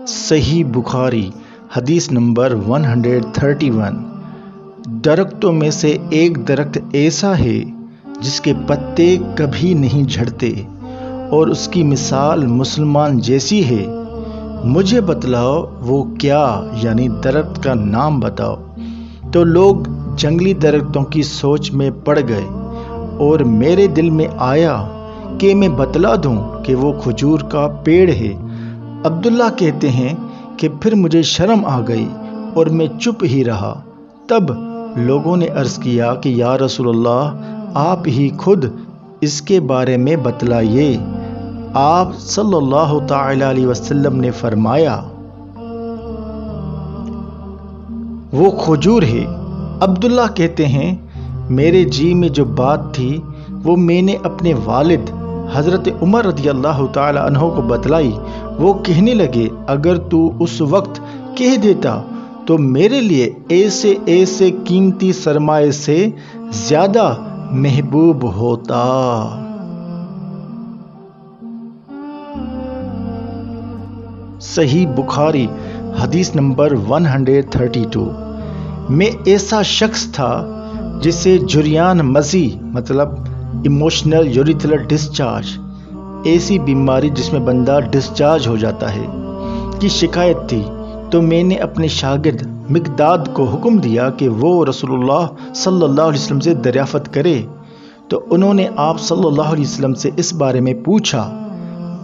صحیح بخاری حدیث نمبر 131۔ درختوں میں سے ایک درخت ایسا ہے جس کے پتے کبھی نہیں جھڑتے اور اس کی مثال مسلمان جیسی ہے۔ مجھے بتلاؤ وہ کیا، یعنی درخت کا نام بتاؤ۔ تو لوگ جنگلی درختوں کی سوچ میں پڑ گئے اور میرے دل میں آیا کہ میں بتلا دوں کہ وہ کھجور کا پیڑ ہے۔ عبداللہ کہتے ہیں کہ پھر مجھے شرم آ گئی اور میں چپ ہی رہا۔ تب لوگوں نے عرض کیا کہ یا رسول اللہ، آپ ہی خود اس کے بارے میں بتلائیے۔ آپ صلی اللہ تعالی علیہ وسلم نے فرمایا وہ کھجور ہے۔ عبداللہ کہتے ہیں میرے جی میں جو بات تھی وہ میں نے اپنے والد حضرت عمر رضی اللہ تعالی عنہ کو بتلائی۔ وہ کہنے لگے اگر تو اس وقت کہہ دیتا تو میرے لیے ایسے ایسے قیمتی سرمایے سے زیادہ محبوب ہوتا۔ صحیح بخاری حدیث نمبر 132۔ میں ایسا شخص تھا جسے جریان مزی مطلب ایموشنل یوریتھرل ڈسچارج، ایسی بیماری جس میں بندہ ڈسچارج ہو جاتا ہے، کی شکایت تھی۔ تو میں نے اپنے شاگرد مقداد کو حکم دیا کہ وہ رسول اللہ صلی اللہ علیہ وسلم سے دریافت کرے۔ تو انہوں نے آپ صلی اللہ علیہ وسلم سے اس بارے میں پوچھا۔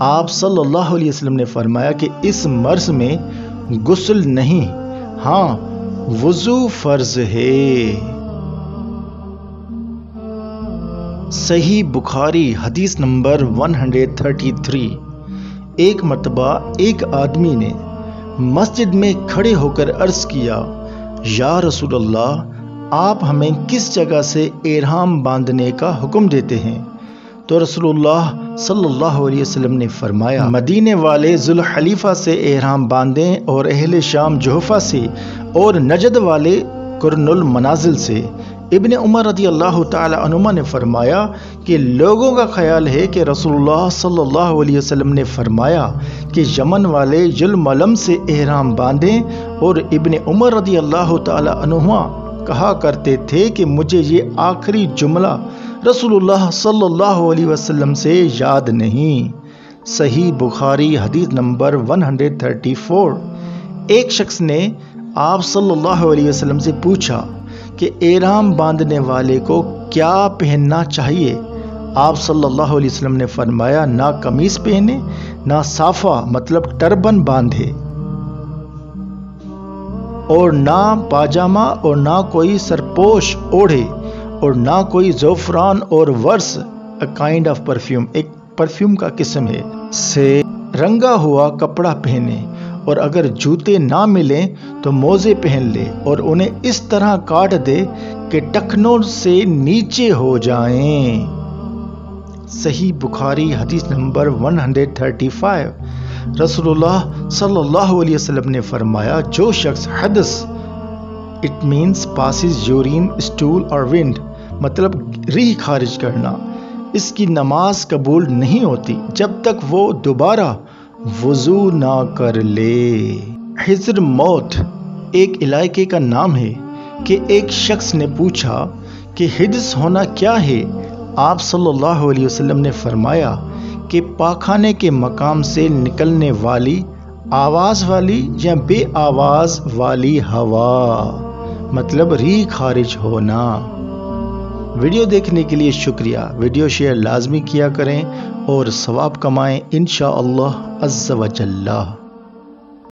آپ صلی اللہ علیہ وسلم نے فرمایا کہ اس مرض میں غسل نہیں، ہاں وضو فرض ہے۔ صحیح بخاری حدیث نمبر 133۔ ایک مرتبہ ایک آدمی نے مسجد میں کھڑے ہو کر عرض کیا یا رسول اللہ، آپ ہمیں کس جگہ سے احرام باندھنے کا حکم دیتے ہیں؟ تو رسول اللہ صلی اللہ علیہ وسلم نے فرمایا مدینے والے ذوالحلیفہ سے احرام باندھیں اور اہل شام جحفہ سے اور نجد والے قرن المنازل سے۔ ابن عمر رضی اللہ تعالی عنہما نے فرمایا کہ لوگوں کا خیال ہے کہ رسول اللہ صلی اللہ علیہ وسلم نے فرمایا کہ یمن والے یلملم سے احرام باندھیں، اور ابن عمر رضی اللہ تعالی عنہما کہا کرتے تھے کہ مجھے یہ آخری جملہ رسول اللہ صلی اللہ علیہ وسلم سے یاد نہیں۔ صحیح بخاری حدیث نمبر 134۔ ایک شخص نے آپ صلی اللہ علیہ وسلم سے پوچھا کہ احرام باندھنے والے کو کیا پہننا چاہیے؟ آپ صلی اللہ علیہ وسلم نے فرمایا نہ قمیص پہنے، نہ صافہ مطلب ٹربن باندھے، اور نہ پاجامہ، اور نہ کوئی سرپوش اوڑھے، اور نہ کوئی زعفران اور ورس کائنڈ آف پرفیوم، ایک پرفیوم کا قسم ہے، سے رنگا ہوا کپڑا پہنے، اور اگر جوتے نہ ملیں تو موزے پہن لے اور انہیں اس طرح کاٹ دے کہ ٹخنوں سے نیچے ہو جائیں۔ صحیح بخاری حدیث نمبر 135۔ رسول اللہ صلی اللہ علیہ وسلم نے فرمایا جو شخص حدث it means passes urine stool اور ونڈ مطلب ریح خارج کرنا، اس کی نماز قبول نہیں ہوتی جب تک وہ دوبارہ وضو نہ کر لے۔ حضر موت ایک علاقے کا نام ہے کہ ایک شخص نے پوچھا کہ حدث ہونا کیا ہے؟ آپ صلی اللہ علیہ وسلم نے فرمایا کہ پاخانے کے مقام سے نکلنے والی آواز والی یا بے آواز والی ہوا مطلب ریح خارج ہونا۔ ویڈیو دیکھنے کے لیے شکریہ۔ ویڈیو شیئر لازمی کیا کریں اور ثواب کمائیں انشاءاللہ عز و جل۔